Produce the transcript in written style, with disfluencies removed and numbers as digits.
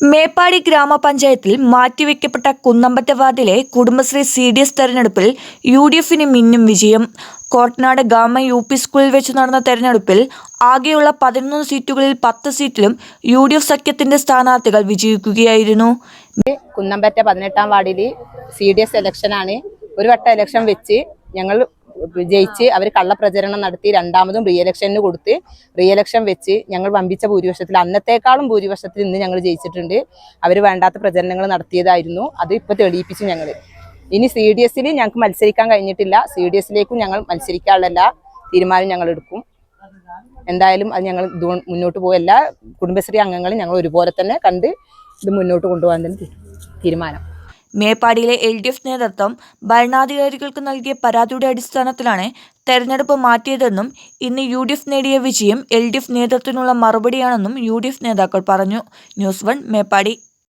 മേപ്പാടി ഗ്രാമപഞ്ചായത്തിൽ മാറ്റിവെക്കപ്പെട്ട കുന്നമ്പറ്റ വാർഡിലെ കുടുംബശ്രീ CDS തെരഞ്ഞെടുപ്പിൽ UDFന് മിന്നും വിജയം. കോട്ടനാട് ഗവ UP സ്കൂളിൽ വെച്ച് നടന്ന തെരഞ്ഞെടുപ്പിൽ ആകെയുള്ള 11 സീറ്റുകളിൽ 10 സീറ്റിലും UDF സഖ്യത്തിന്റെ സ്ഥാനാർത്ഥികൾ വിജയിക്കുകയായിരുന്നു. കുന്നമ്പറ്റ 18-ാം വാർഡിൽ CDS ഇലക്ഷനാണ്. ഒരു വട്ട ഇലക്ഷൻ വെച്ച് ഞങ്ങൾ വിജയിച്ച് അവർ കള്ളപ്രചരണം നടത്തി രണ്ടാമതും റീഎലക്ഷന് കൊടുത്ത് റീഎലക്ഷൻ വെച്ച് ഞങ്ങൾ വമ്പിച്ച ഭൂരിപക്ഷത്തിൽ അന്നത്തേക്കാളും ഭൂരിപക്ഷത്തിൽ ഇന്ന് ഞങ്ങൾ ജയിച്ചിട്ടുണ്ട്. അവർ വേണ്ടാത്ത പ്രചരണങ്ങൾ നടത്തിയതായിരുന്നു. അത് ഇപ്പോൾ തെളിയിപ്പിച്ചു ഞങ്ങൾ. ഇനി CDSൽ ഞങ്ങൾക്ക് മത്സരിക്കാൻ കഴിഞ്ഞിട്ടില്ല. CDSലേക്കും ഞങ്ങൾ മത്സരിക്കാനുള്ള എല്ലാ തീരുമാനം ഞങ്ങൾ എടുക്കും. എന്തായാലും അത് ഞങ്ങൾ മുന്നോട്ട് പോകും. എല്ലാ കുടുംബശ്രീ അംഗങ്ങളും ഞങ്ങൾ ഒരുപോലെ തന്നെ കണ്ട് ഇത് മുന്നോട്ട് കൊണ്ടുപോകാൻ തന്നെ തീരുമാനം. മേപ്പാടിയിലെ LDF നേതൃത്വം ഭരണാധികാരികൾക്ക് നൽകിയ പരാതിയുടെ അടിസ്ഥാനത്തിലാണ് തെരഞ്ഞെടുപ്പ് മാറ്റിയതെന്നും ഇന്ന് UDF നേടിയ വിജയം LDF നേതൃത്വത്തിനുള്ള മറുപടിയാണെന്നും UDF നേതാക്കൾ പറഞ്ഞു. ന്യൂസ് 1 മേപ്പാടി.